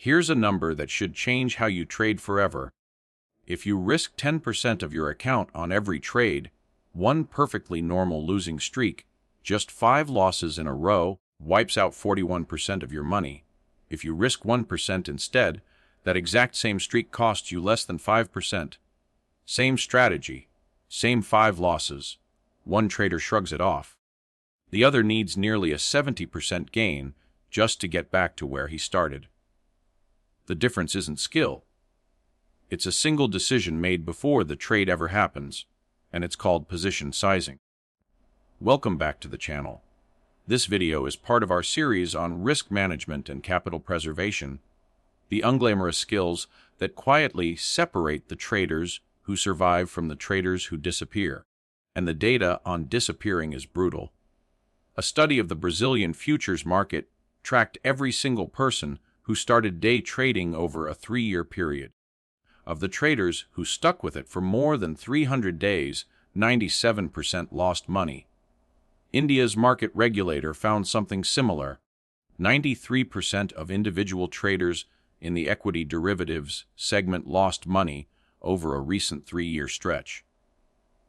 Here's a number that should change how you trade forever. If you risk 10% of your account on every trade, one perfectly normal losing streak, just 5 losses in a row, wipes out 41% of your money. If you risk 1% instead, that exact same streak costs you less than 5%. Same strategy, same 5 losses. One trader shrugs it off. The other needs nearly a 70% gain just to get back to where he started. The difference isn't skill. It's a single decision made before the trade ever happens, and it's called position sizing. Welcome back to the channel. This video is part of our series on risk management and capital preservation, the unglamorous skills that quietly separate the traders who survive from the traders who disappear. And the data on disappearing is brutal. A study of the Brazilian futures market tracked every single person who started day trading over a 3-year period. Of the traders who stuck with it for more than 300 days, 97% lost money. India's market regulator found something similar. 93% of individual traders in the equity derivatives segment lost money over a recent 3-year stretch.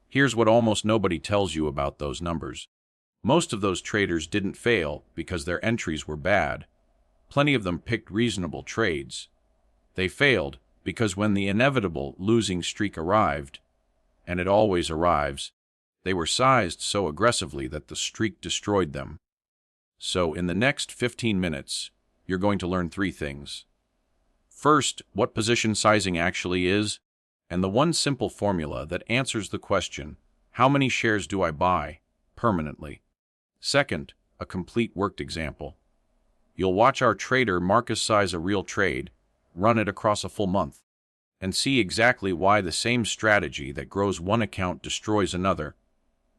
Here's what almost nobody tells you about those numbers. Most of those traders didn't fail because their entries were bad. Plenty of them picked reasonable trades. They failed because when the inevitable losing streak arrived, and it always arrives, they were sized so aggressively that the streak destroyed them. So in the next 15 minutes, you're going to learn 3 things. First, what position sizing actually is, and the one simple formula that answers the question, how many shares do I buy, permanently? Second, a complete worked example. You'll watch our trader Marcus size a real trade, run it across a full month, and see exactly why the same strategy that grows one account destroys another.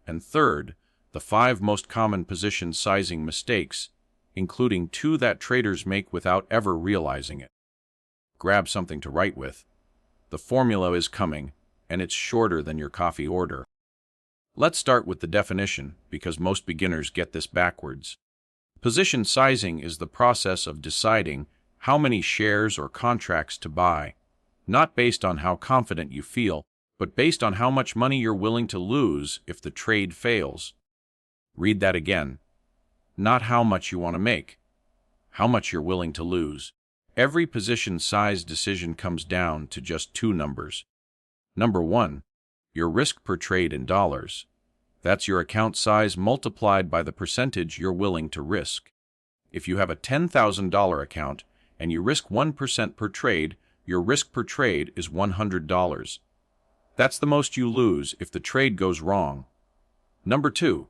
And third, the 5 most common position sizing mistakes, including 2 that traders make without ever realizing it. Grab something to write with. The formula is coming, and it's shorter than your coffee order. Let's start with the definition, because most beginners get this backwards. Position sizing is the process of deciding how many shares or contracts to buy, not based on how confident you feel, but based on how much money you're willing to lose if the trade fails. Read that again. Not how much you want to make, how much you're willing to lose. Every position size decision comes down to just 2 numbers. Number 1, your risk per trade in dollars. That's your account size multiplied by the percentage you're willing to risk. If you have a $10,000 account and you risk 1% per trade, your risk per trade is $100. That's the most you lose if the trade goes wrong. Number 2,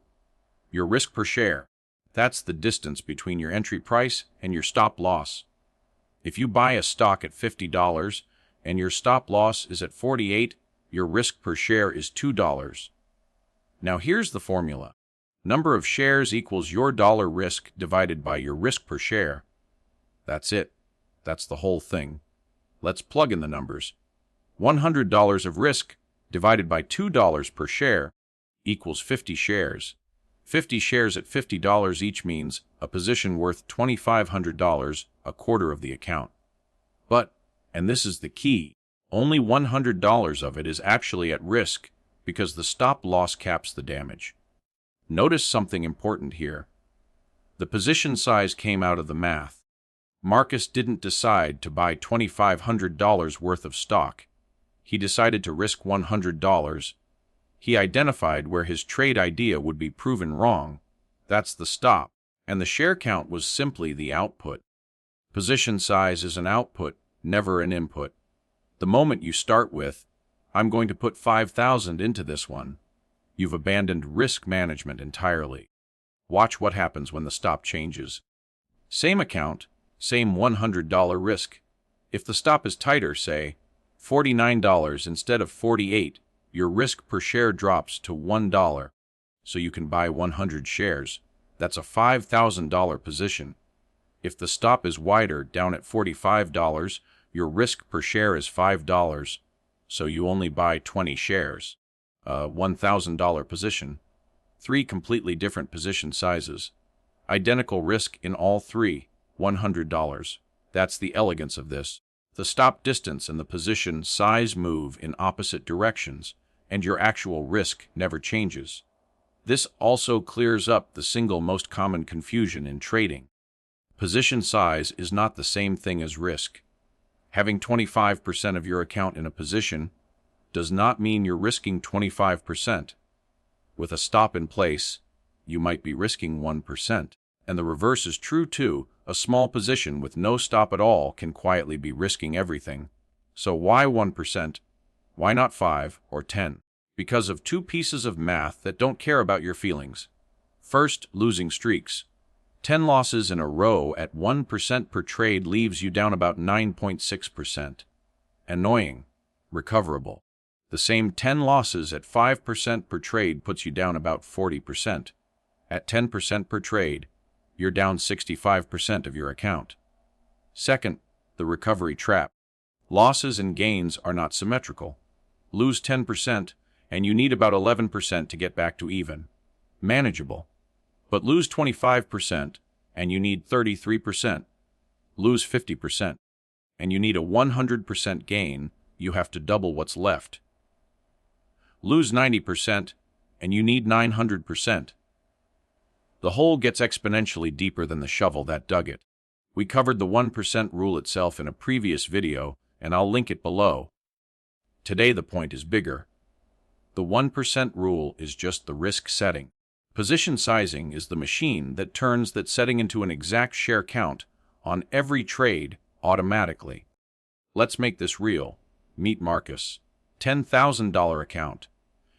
your risk per share. That's the distance between your entry price and your stop loss. If you buy a stock at $50 and your stop loss is at $48, your risk per share is $2. Now here's the formula. Number of shares equals your dollar risk divided by your risk per share. That's it. That's the whole thing. Let's plug in the numbers. $100 of risk divided by $2 per share equals 50 shares. 50 shares at $50 each means a position worth $2,500, a quarter of the account. But, and this is the key, only $100 of it is actually at risk because the stop loss caps the damage. Notice something important here. The position size came out of the math. Marcus didn't decide to buy $2,500 worth of stock. He decided to risk $100. He identified where his trade idea would be proven wrong. That's the stop, and the share count was simply the output. Position size is an output, never an input. The moment you start with, I'm going to put 5,000 into this one, you've abandoned risk management entirely. Watch what happens when the stop changes. Same account, same $100 risk. If the stop is tighter, say, $49 instead of $48, your risk per share drops to $1, so you can buy 100 shares. That's a $5,000 position. If the stop is wider, down at $45, your risk per share is $5, so you only buy 20 shares. A $1,000 position. 3 completely different position sizes. Identical risk in all 3, $100. That's the elegance of this. The stop distance and the position size move in opposite directions, and your actual risk never changes. This also clears up the single most common confusion in trading. Position size is not the same thing as risk. Having 25% of your account in a position does not mean you're risking 25%. With a stop in place, you might be risking 1%. And the reverse is true too. A small position with no stop at all can quietly be risking everything. So why 1%? Why not 5 or 10? Because of two pieces of math that don't care about your feelings. First, losing streaks. 10 losses in a row at 1% per trade leaves you down about 9.6%. Annoying. Recoverable. The same 10 losses at 5% per trade puts you down about 40%. At 10% per trade, you're down 65% of your account. Second, the recovery trap. Losses and gains are not symmetrical. Lose 10%, and you need about 11% to get back to even. Manageable. But lose 25%, and you need 33%. Lose 50%, and you need a 100% gain. You have to double what's left. Lose 90%, and you need 900%. The hole gets exponentially deeper than the shovel that dug it. We covered the 1% rule itself in a previous video, and I'll link it below. Today the point is bigger. The 1% rule is just the risk setting. Position sizing is the machine that turns that setting into an exact share count on every trade automatically. Let's make this real. Meet Marcus. $10,000 account.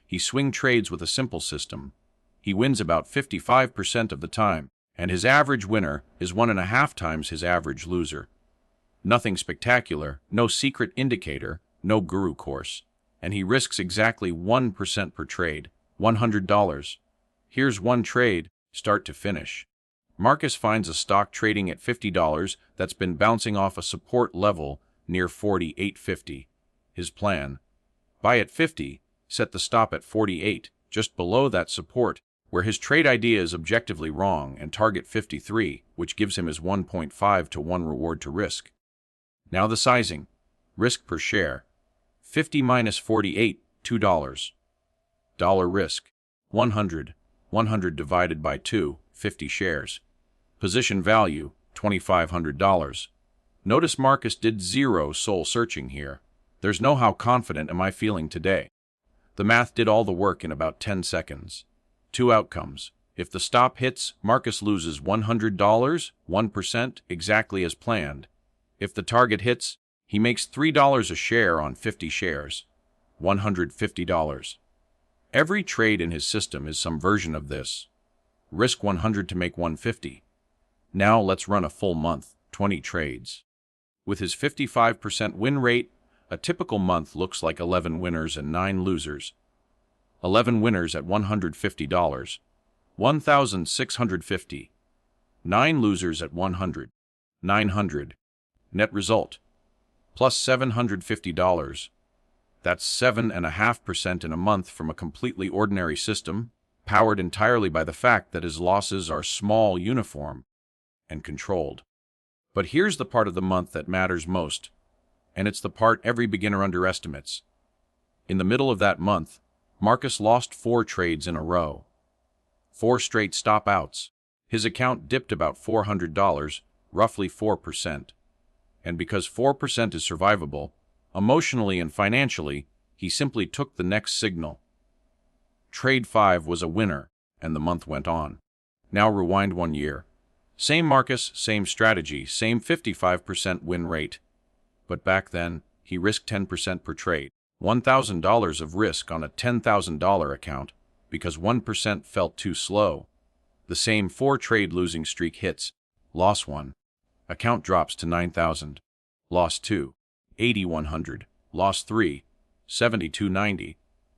He swing trades with a simple system. He wins about 55% of the time, and his average winner is 1.5 times his average loser. Nothing spectacular, no secret indicator, no guru course. And he risks exactly 1% per trade, $100. Here's one trade, start to finish. Marcus finds a stock trading at $50 that's been bouncing off a support level near $48.50. His plan: buy at 50, set the stop at 48, just below that support, where his trade idea is objectively wrong, and target 53, which gives him his 1.5 to 1 reward to risk. Now the sizing. Risk per share. 50 minus 48, $2. Dollar risk. 100. 100 divided by 2, 50 shares. Position value, $2,500. Notice Marcus did zero soul searching here. There's no how confident am I feeling today. The math did all the work in about 10 seconds. Two outcomes. If the stop hits, Marcus loses $100, 1%, exactly as planned. If the target hits, he makes $3 a share on 50 shares, $150. Every trade in his system is some version of this. Risk 100 to make 150. Now let's run a full month, 20 trades. With his 55% win rate, a typical month looks like 11 winners and 9 losers. 11 winners at $150, 1,650. 9 losers at 100, 900. Net result, plus $750. That's 7.5% in a month from a completely ordinary system, powered entirely by the fact that his losses are small, uniform, and controlled. But here's the part of the month that matters most, and it's the part every beginner underestimates. In the middle of that month, Marcus lost 4 trades in a row. 4 straight stop outs. His account dipped about $400, roughly 4%. And because 4% is survivable, emotionally and financially, he simply took the next signal. Trade 5 was a winner, and the month went on. Now rewind 1 year. Same Marcus, same strategy, same 55% win rate. But back then, he risked 10% per trade. $1,000 of risk on a $10,000 account because 1% felt too slow. The same 4-trade losing streak hits. Loss 1. Account drops to 9,000. Loss 2. 8,100. Loss 3. 7,290.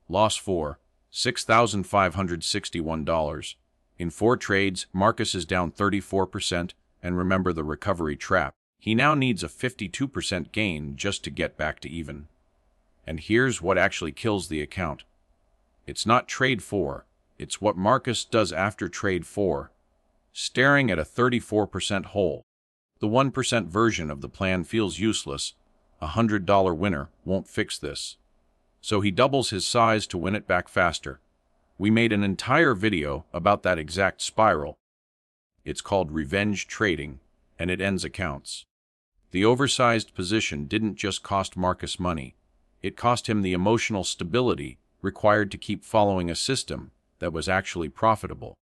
Loss 4. $6,561. In 4 trades, Marcus is down 34%, and remember the recovery trap. He now needs a 52% gain just to get back to even. And here's what actually kills the account. It's not trade 4, it's what Marcus does after trade 4. Staring at a 34% hole. The 1% version of the plan feels useless. A $100 winner won't fix this. So he doubles his size to win it back faster. We made an entire video about that exact spiral. It's called revenge trading, and it ends accounts. The oversized position didn't just cost Marcus money. It cost him the emotional stability required to keep following a system that was actually profitable.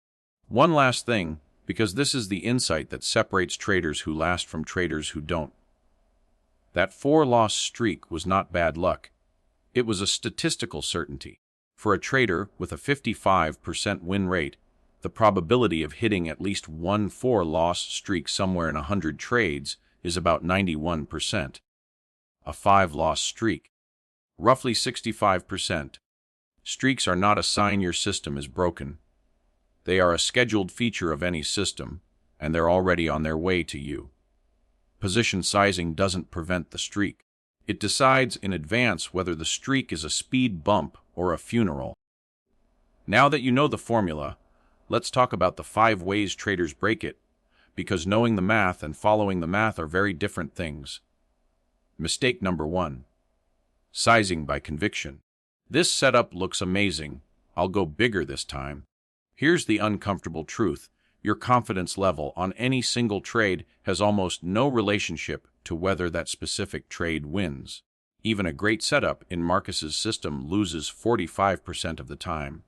One last thing, because this is the insight that separates traders who last from traders who don't. That 4-loss streak was not bad luck. It was a statistical certainty. For a trader with a 55% win rate, the probability of hitting at least one 4-loss streak somewhere in 100 trades is about 91%. A 5-loss streak, roughly 65%. Streaks are not a sign your system is broken. They are a scheduled feature of any system, and they're already on their way to you. Position sizing doesn't prevent the streak. It decides in advance whether the streak is a speed bump or a funeral. Now that you know the formula, let's talk about the 5 ways traders break it, because knowing the math and following the math are very different things. Mistake number 1. Sizing by conviction. This setup looks amazing. I'll go bigger this time. Here's the uncomfortable truth. Your confidence level on any single trade has almost no relationship to whether that specific trade wins. Even a great setup in Marcus's system loses 45% of the time.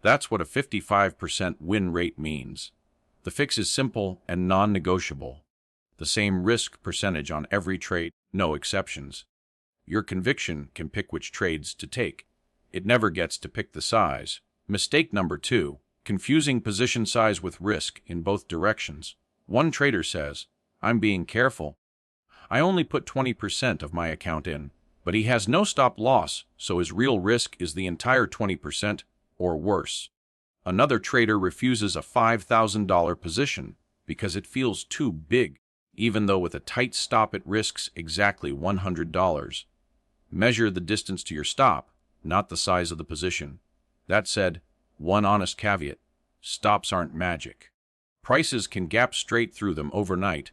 That's what a 55% win rate means. The fix is simple and non-negotiable. The same risk percentage on every trade, no exceptions. Your conviction can pick which trades to take. It never gets to pick the size. Mistake number 2. Confusing position size with risk in both directions. One trader says, "I'm being careful. I only put 20% of my account in," but he has no stop loss, so his real risk is the entire 20%, or worse. Another trader refuses a $5,000 position because it feels too big, even though with a tight stop it risks exactly $100. Measure the distance to your stop, not the size of the position. That said, one honest caveat: stops aren't magic. Prices can gap straight through them overnight,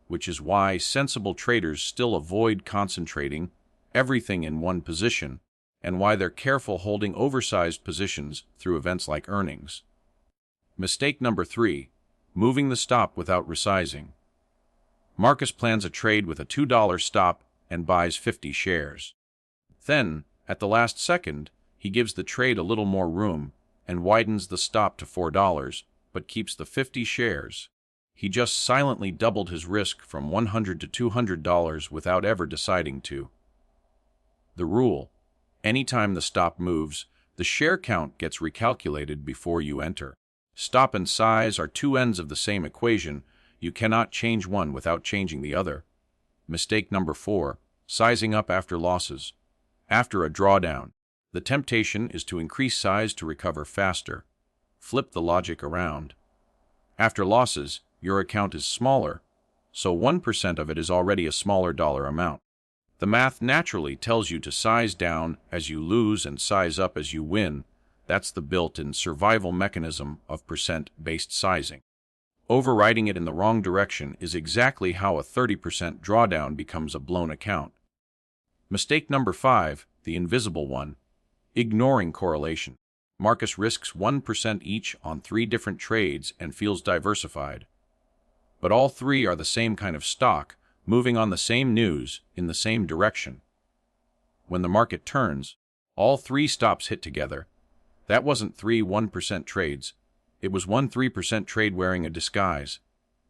which is why sensible traders still avoid concentrating everything in one position, and why they're careful holding oversized positions through events like earnings. Mistake number 3. Moving the stop without resizing. Marcus plans a trade with a $2 stop and buys 50 shares. Then, at the last second, he gives the trade a little more room and widens the stop to $4, but keeps the 50 shares. He just silently doubled his risk from $100 to $200 without ever deciding to. The rule: anytime the stop moves, the share count gets recalculated before you enter. Stop and size are two ends of the same equation. You cannot change one without changing the other. Mistake number 4. Sizing up after losses. After a drawdown, the temptation is to increase size to recover faster. Flip the logic around. After losses, your account is smaller, so 1% of it is already a smaller dollar amount. The math naturally tells you to size down as you lose and size up as you win. That's the built-in survival mechanism of percent-based sizing. Overriding it in the wrong direction is exactly how a 30% drawdown becomes a blown account. Mistake number 5, the invisible one: ignoring correlation. Marcus risks 1% each on 3 different trades and feels diversified. But all 3 are the same kind of stock, moving on the same news in the same direction. When the market turns, all 3 stops hit together. That wasn't 3 1% trades. It was 1 3% trade wearing a disguise.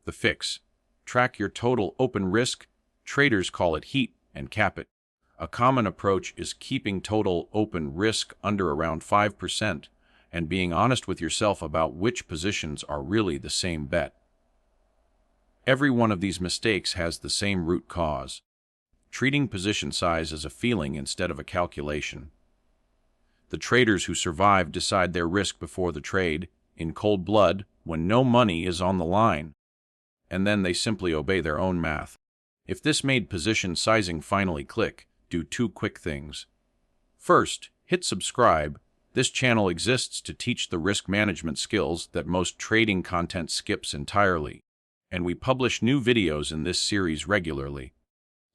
The fix: track your total open risk. Traders call it heat and cap it. A common approach is keeping total open risk under around 5% and being honest with yourself about which positions are really the same bet. Every one of these mistakes has the same root cause: treating position size as a feeling instead of a calculation. The traders who survive decide their risk before the trade, in cold blood, when no money is on the line. And then they simply obey their own math. If this made position sizing finally click, do 2 quick things. First, hit subscribe. This channel exists to teach the risk management skills that most trading content skips entirely. and we publish new videos in this series regularly.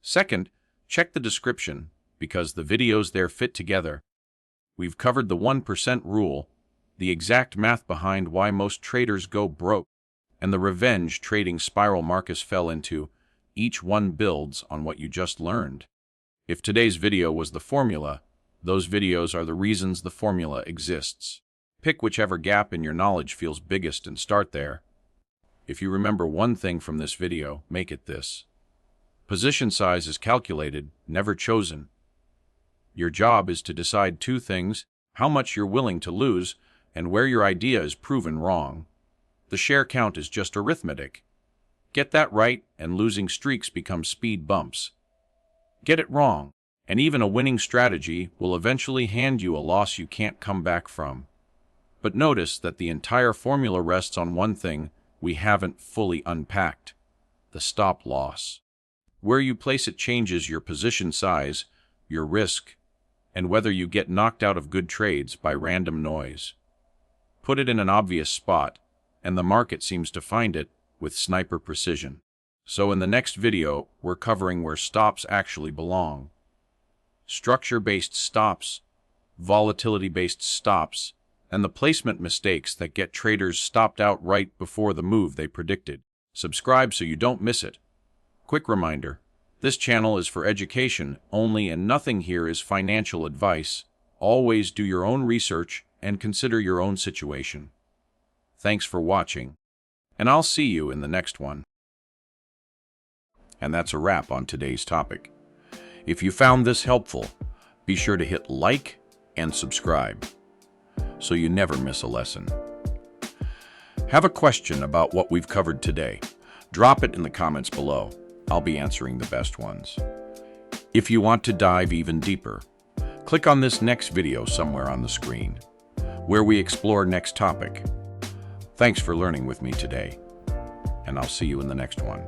Second, check the description, because the videos there fit together. We've covered the 1% rule, the exact math behind why most traders go broke, and the revenge trading spiral Marcus fell into. Each one builds on what you just learned. If today's video was the formula, those videos are the reasons the formula exists. Pick whichever gap in your knowledge feels biggest and start there. If you remember one thing from this video, make it this. Position size is calculated, never chosen. Your job is to decide two things: how much you're willing to lose and where your idea is proven wrong. The share count is just arithmetic. Get that right, and losing streaks become speed bumps. Get it wrong, and even a winning strategy will eventually hand you a loss you can't come back from. But notice that the entire formula rests on one thing we haven't fully unpacked: the stop loss. Where you place it changes your position size, your risk, and whether you get knocked out of good trades by random noise. Put it in an obvious spot, and the market seems to find it with sniper precision. So in the next video, we're covering where stops actually belong. Structure-based stops, volatility-based stops, and the placement mistakes that get traders stopped out right before the move they predicted. Subscribe so you don't miss it. Quick reminder, this channel is for education only, and nothing here is financial advice. Always do your own research and consider your own situation. Thanks for watching, and I'll see you in the next one. And that's a wrap on today's topic. If you found this helpful, be sure to hit like and subscribe so you never miss a lesson. Have a question about what we've covered today? Drop it in the comments below. I'll be answering the best ones. If you want to dive even deeper, click on this next video somewhere on the screen, where we explore next topic. Thanks for learning with me today, and I'll see you in the next one.